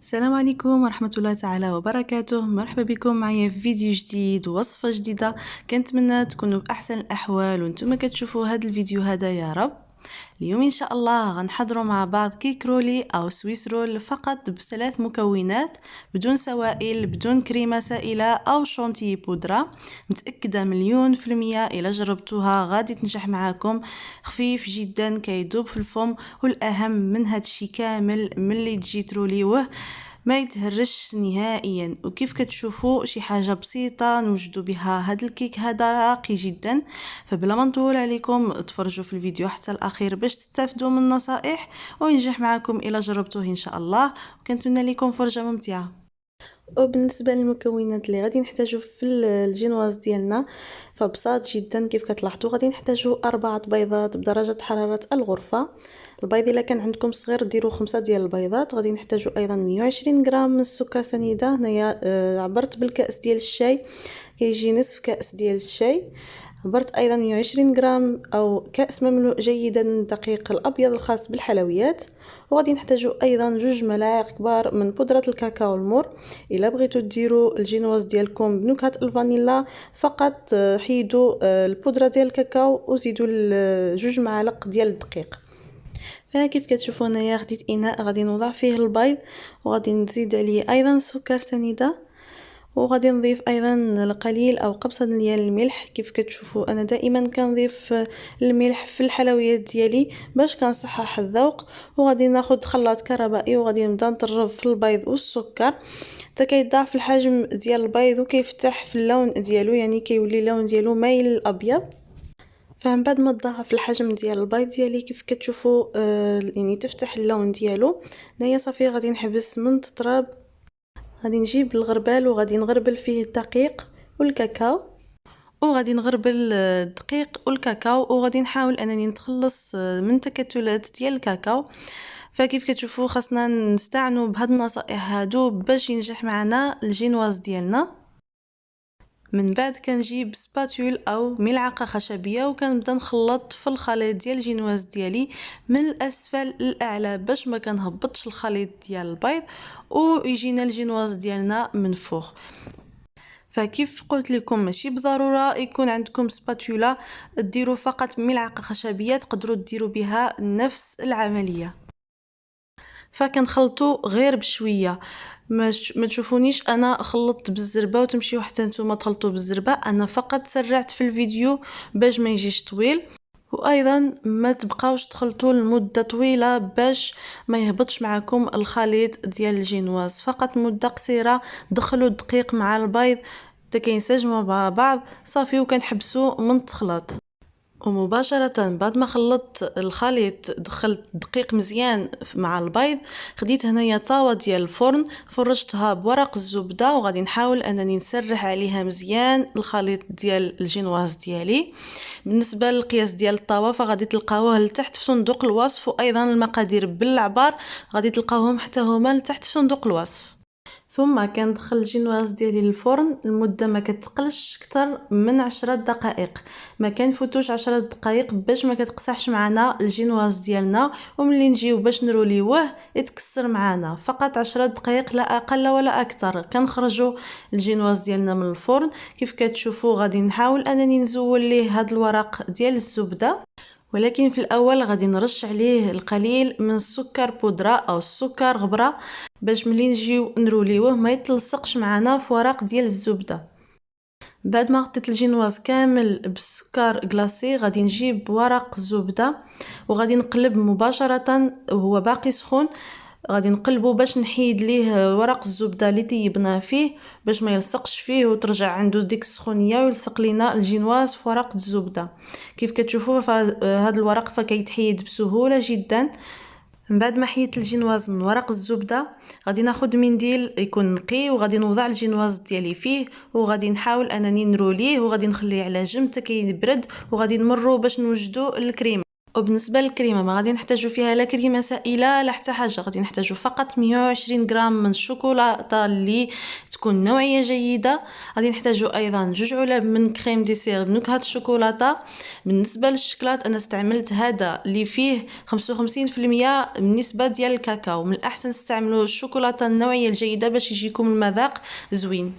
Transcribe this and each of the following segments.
السلام عليكم ورحمة الله تعالى وبركاته. مرحبا بكم معايا في فيديو جديد ووصفة جديدة. كنتمنى تكونوا بأحسن الأحوال وانتم كتشوفوا هذا الفيديو هذا يا رب. اليوم إن شاء الله غنحضروا مع بعض كيك رولي أو سويس رول فقط بثلاث مكونات، بدون سوائل، بدون كريمة سائلة أو شونتي بودرة. متأكدة 100% إلا جربتوها غادي تنجح معاكم. خفيف جدا، كيدوب في الفم، والأهم من هادشي كامل ملي تجي تروليوه ما يتهرش نهائيا. وكيف كتشوفوا شي حاجه بسيطه نوجدوا بها هذا الكيك هذا راقي جدا. فبلا ما نطول عليكم تفرجوا في الفيديو حتى الاخير باش تستافدوا من النصائح وينجح معكم الا جربتوه ان شاء الله. وكنتمنى لكم فرجه ممتعه. وبالنسبه للمكونات اللي غادي نحتاجو في الجينواز ديالنا فبساط جدا. كيف كتلاحظوا غادي نحتاجو 4 بيضات بدرجه حراره الغرفه. البيض الا كان عندكم صغير ديروا 5 ديال البيضات. غادي نحتاجو ايضا 120 غرام من السكر سنيده. هنايا عبرت بالكاس ديال الشاي، كيجي نصف كاس ديال الشاي. عبرت ايضا 120 غرام او كاس مملوء جيدا من الدقيق الابيض الخاص بالحلويات. وغادي نحتاجو ايضا 2 ملاعق كبار من بودره الكاكاو المور. الا بغيتو ديروا الجينواز ديالكم بنكهه الفانيلا فقط حيدوا البودره ديال الكاكاو وزيدوا 2 معالق ديال الدقيق. فكيف كتشوفوا هنايا خديت اناء غادي نوضع فيه البيض وغادي نزيد عليه ايضا سكر سنيده، وغادي نضيف ايضا القليل او قبصه ديال الملح. كيف كتشوفوا انا دائما كنضيف الملح في الحلويات ديالي باش كنصحح الذوق. وغادي ناخذ خلاط كهربائي وغادي نبدا نطرب في البيض والسكر حتى كيضاعف الحجم ديال البيض وكيفتح في اللون ديالو، يعني كيولي اللون ديالو مايل للابيض. فمن بعد ما تضاعف الحجم ديال البيض ديالي كيف كتشوفوا يعني تفتح اللون ديالو. هنايا صافي غادي نحبس من تطراب. غادي نجيب الغربال وغادي نغربل فيه الدقيق والكاكاو، وغادي نغربل الدقيق والكاكاو وغادي نحاول انني نتخلص من تكتلات ديال الكاكاو. فكيف كتشوفوا خاصنا نستعنوا بهاد النصائح هادو باش ينجح معنا الجينواز ديالنا. من بعد كنجيب سباتول او ملعقه خشبيه وكنبدا نخلط في الخليط ديال الجينواز ديالي من الاسفل للاعلى باش ما كنهبطش الخليط ديال البيض ويجينا الجينواز ديالنا من فوق. فكيف قلت لكم ماشي بضروره يكون عندكم سباتولا، ديروا فقط ملعقه خشبيه تقدروا ديروا بها نفس العمليه. فكنخلطوا غير بشويه، ما تشوفونيش انا خلطت بالزربه وتمشيو حتى نتوما تخلطوا بالزربه. انا فقط سرعت في الفيديو باش ما يجيش طويل. وايضا ما تبقاوش تخلطوا لمده طويله باش ما يهبطش معكم الخليط ديال الجينواز. فقط مده قصيره، دخلوا الدقيق مع البيض حتى كينسجموا مع بعض صافي وكنحبسوا من التخلاط. ومباشرة بعد ما خلطت الخليط دخلت دقيق مزيان مع البيض. خديت هنايا طاوة ديال الفرن فرشتها بورق الزبدة وغادي نحاول انني نسرح عليها مزيان الخليط ديال الجينواز ديالي. بالنسبة للقياس ديال الطاوة فغادي تلقاوه لتحت في صندوق الوصف، وايضا المقادير بالعبار غادي تلقاوهم حتى هما لتحت في صندوق الوصف. ثم كندخل الجينواز ديالي للفرن المده ما كتقلش اكثر من 10 دقائق. ما كنفوتوش 10 دقائق باش ما كتقصحش معنا الجينواز ديالنا، وملي نجيو باش نروليوه يتكسر معنا. فقط 10 دقائق لا اقل ولا اكثر. كنخرجوا الجينواز ديالنا من الفرن. كيف كتشوفوا غادي نحاول انني نزول ليه هذا الورق ديال الزبده، ولكن في الاول غادي نرش عليه القليل من السكر بودره او السكر غبره باش ملي نجيو نروليوه ما يتلصقش معنا في ورق ديال الزبده. بعد ما غطيت الجينواز كامل بالسكر كلاصي غادي نجيب ورق الزبده وغادي نقلب مباشره وهو باقي سخون. غادي نقلبو باش نحيد ليه ورق الزبده اللي طيبناه فيه باش ما يلصقش فيه وترجع عنده ديك السخونيه ويلصق لينا الجينواز في ورق الزبده. كيف كتشوفوا هذا الورق فكيتحيد بسهوله جدا. من بعد ما حيدت الجينواز من ورق الزبده غادي ناخذ منديل يكون نقي وغادي نوضع الجينواز ديالي فيه وغادي نحاول انني نروليه وغادي نخليه على جنب حتى كيبرد وغادي نمروا باش نوجدوا الكريمه. وبالنسبه للكريمه ما غادي نحتاجو فيها لا كريمه سائله لا حتى حاجه، غادي نحتاجو فقط 120 غرام من الشوكولاته اللي تكون نوعيه جيده. غادي نحتاجو ايضا 2 علب من كريم ديسير بنكهه الشوكولاته. بالنسبه للشكلاط انا استعملت هذا اللي فيه 55% بالنسبه ديال الكاكاو. من الاحسن تستعملوا الشوكولاته النوعيه الجيده باش يجيكم المذاق زوين.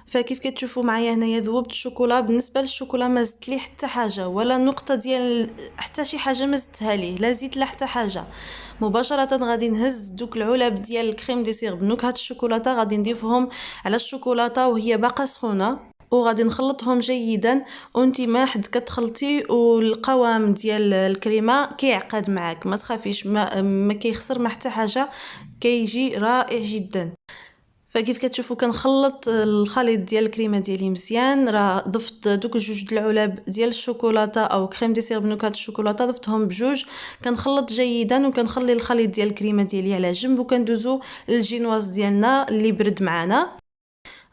فكيف كتشوفوا معايا هنايا ذوبت الشوكولا. بالنسبه للشوكولا ما زدت ليه حتى حاجه ولا نقطه ديال حتى شي حاجه ما زدتها ليه، لا زيت لا حتى حاجه. مباشره غادي نهز دوك العلب ديال الكريم ديسير بنكهه الشوكولاته، غادي نضيفهم على الشوكولاته وهي باقا سخونه، وغادي نخلطهم جيدا. وانت ما حد كتخلطي والقوام ديال الكريمه كيعقد معاك، ما تخافيش، ما كيخسر ما حتى حاجه، كيجي رائع جدا. فكيف كتشوفوا كنخلط الخليط ديال الكريمه ديالي مزيان. راه ضفت دوك 2 العلب ديال الشوكولاته او كريم ديسير بنكهه الشوكولاته، ضفتهم بجوج، كنخلط جيدا وكنخلي الخليط ديال الكريمه ديالي على جنب، وكندوزو للجينواز ديالنا اللي برد معنا.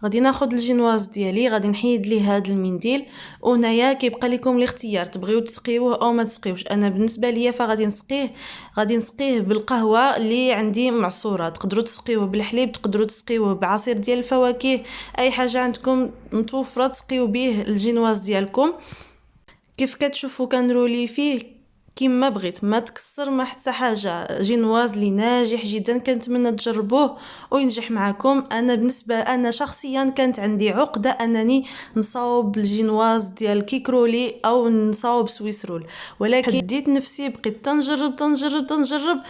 غادي ناخذ الجينواز ديالي، غادي نحيد ليه هذا المنديل، وهنايا كيبقى لكم الاختيار تبغيو تسقيوه او ما تسقيوش. انا بالنسبه ليا فغادي نسقيه، غادي نسقيه بالقهوه اللي عندي معصوره. تقدروا تسقيوه بالحليب، تقدروا تسقيوه بعصير ديال الفواكه، اي حاجه عندكم متوفره تسقيو به الجينواز ديالكم. كيف كتشوفوا كنرولي فيه كيما بغيت، ما تكسر ما حتى حاجه. جينواز لي ناجح جدا، كنتمنى تجربوه وينجح معكم. انا بالنسبه انا شخصيا كانت عندي عقده انني نصاوب الجينواز ديال كيكرولي او نصاوب سويس رول، ولكن حديت نفسي بقيت تنجرب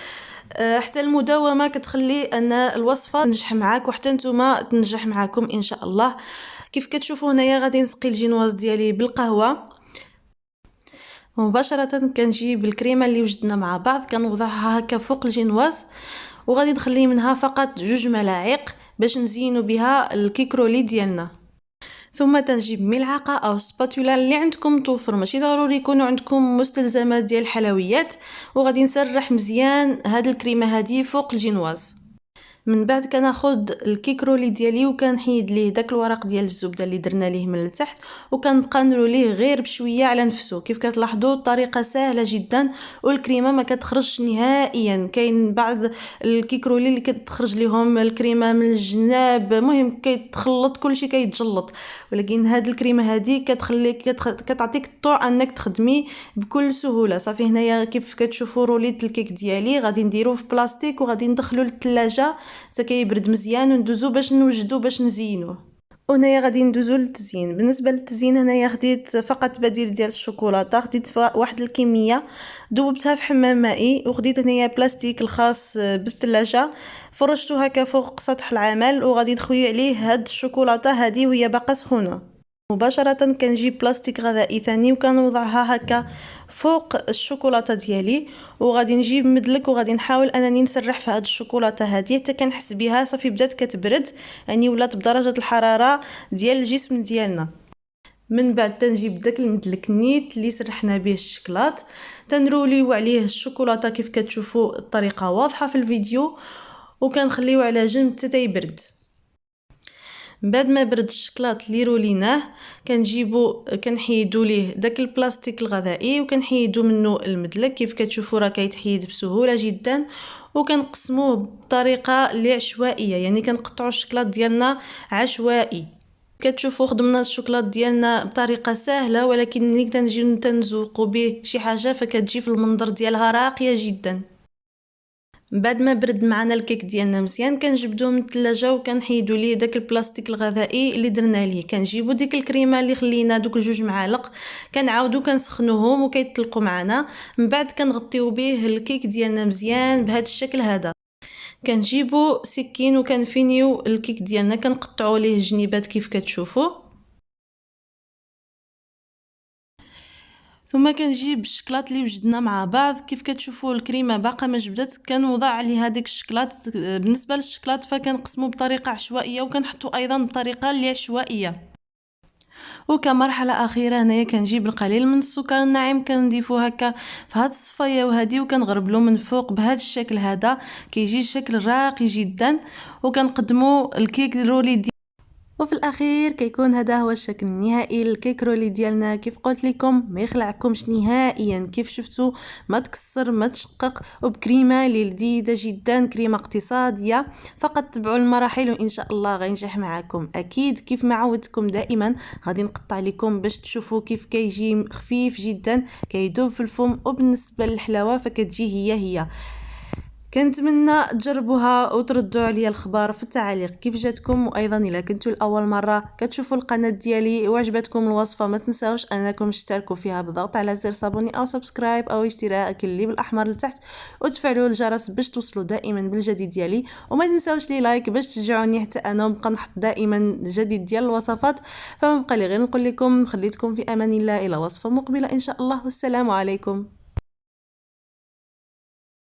حتى المداومه كتخلي ان الوصفه تنجح معاك وحتى نتوما تنجح معاكم ان شاء الله. كيف كتشوفوا هنايا غادي نسقي الجينواز ديالي بالقهوه. مباشره كنجيب الكريمه اللي وجدنا مع بعض كنوضعها هكا فوق الجينواز، وغادي نخلي منها فقط 2 ملاعق باش نزينوا بها الكيكرولي ديالنا. ثم تنجيب ملعقه او سباتولا اللي عندكم توفر، ماشي ضروري يكونوا عندكم مستلزمات ديال الحلويات، وغادي نسرح مزيان هاد الكريمه هذه فوق الجينواز. من بعد كناخذ الكيكرولي ديالي وكنحيد ليه داك الورق ديال الزبده اللي درنا ليه من التحت، وكنبقى نروليه غير بشويه على نفسه. كيف كتلاحظوا الطريقه سهله جدا والكريمه ما كتخرجش نهائيا. كاين بعض الكيكرولي اللي كتخرج ليهم الكريمه من الجناب، مهم كيتخلط كلشي كيتجلط، ولكن هاد الكريمه هذه كتخليك كتعطيك الطوع انك تخدمي بكل سهوله. صافي هنايا كيف كتشوفوا روليت الكيك ديالي غادي نديروه في بلاستيك وغادي ندخلو للثلاجه حتى كيبرد مزيان، وندوزو باش نوجدو باش نزينوه. وهنايا غادي ندوزو للتزيين. بالنسبه للتزيين هنايا خديت فقط بديل ديال الشوكولاته، خديت واحد الكميه ذوبتها في حمام مائي، وخديت هنايا بلاستيك الخاص بالثلاجه فرشتو هكا فوق سطح العمل، وغادي نخوي عليه هاد الشوكولاته هذه وهي باقا سخونه. مباشره كنجيب بلاستيك غذائي ثاني وكنوضعها هكا فوق الشوكولاته ديالي، وغادي نجيب مدلك وغادي نحاول انني نسرح في هاد الشوكولاته هذه حتى كنحس بها صافي بدات كتبرد، يعني ولات بدرجه الحراره ديال الجسم ديالنا. من بعد تنجيب داك المدلك نيت اللي سرحنا به الشكلاط، تنروليو عليه الشوكولاته كيف كتشوفوا الطريقه واضحه في الفيديو، وكنخليوه على جنب حتى يبرد. من بعد ما برد الشكلاط اللي روليناه كنحيدو ليه داك البلاستيك الغذائي وكنحيدو منه المدلك. كيف كتشوفوا راه كيتحيد بسهوله جدا، وكنقسموه بطريقه اللي عشوائيه، يعني كنقطعوا الشكلاط ديالنا عشوائي. كتشوفوا خدمنا الشوكولات ديالنا بطريقه سهله، ولكن ملي كنجيو تنزوقوا به شي حاجه فكتجي في المنظر ديالها راقيه جدا. بعد ما برد معنا الكيك ديالنا مزيان كنجبدوه من الثلاجه وكنحيدوا ليه داك البلاستيك الغذائي اللي درنا ليه. كنجيبوا ديك الكريمه اللي خلينا دوك 2 معالق كنعاودوا كنسخنوهم وكيطلقوا معنا. من بعد كنغطيو به الكيك ديالنا مزيان بهذا الشكل هذا. كنجيبوا سكين وكنفينيو الكيك ديالنا كنقطعوا ليه الجنيبات كيف كتشوفوا. ثم كنجيب الشكلاط اللي وجدنا مع بعض. كيف كتشوفوا الكريمه باقا ما جبدت، كنوضع عليه هذيك الشكلاط. بالنسبه للشكلاط فكنقسمو بطريقه عشوائيه وكنحطو ايضا بطريقه اللي عشوائيه. وكمرحله اخيره هنايا كنجيب القليل من السكر الناعم كنضيفو هكا في هاد الصفايه وهذه وكنغربلو من فوق بهذا الشكل هذا، كيجي شكل راقي جدا. وكنقدمو الكيك رولي وفي الاخير كيكون هذا هو الشكل النهائي للكيك رولي ديالنا. كيف قلت لكم ما يخلعكمش نهائيا، كيف شفتوا ما تكسر ما تشقق، وبكريمه اللي لذيذه جدا، كريمه اقتصاديه. فقط تبعوا المراحل وان شاء الله غينجح معكم اكيد. كيف ما عودتكم دائما غادي نقطع لكم باش تشوفوا كيف كيجي خفيف جدا، كيدوب في الفم، وبالنسبه للحلاوه فكتجي هي. كنتمنى تجربوها وتردوا عليا الخبر في التعاليق كيف جاتكم. وايضا الا كنتوا لاول مره كتشوفوا القناه ديالي وعجبتكم الوصفه ما تنساوش انكم تشتركوا فيها بالضغط على زر صابوني او سبسكرايب او اشتراك اللي بالاحمر لتحت، وتفعلوا الجرس باش توصلوا دائما بالجديد ديالي. وما تنساوش لي لايك باش تشجعوني حتى انا نبقى نحط دائما الجديد ديال الوصفات. فما بقى لي غير نقول لكم خليتكم في امان الله الى وصفه مقبله ان شاء الله، والسلام عليكم.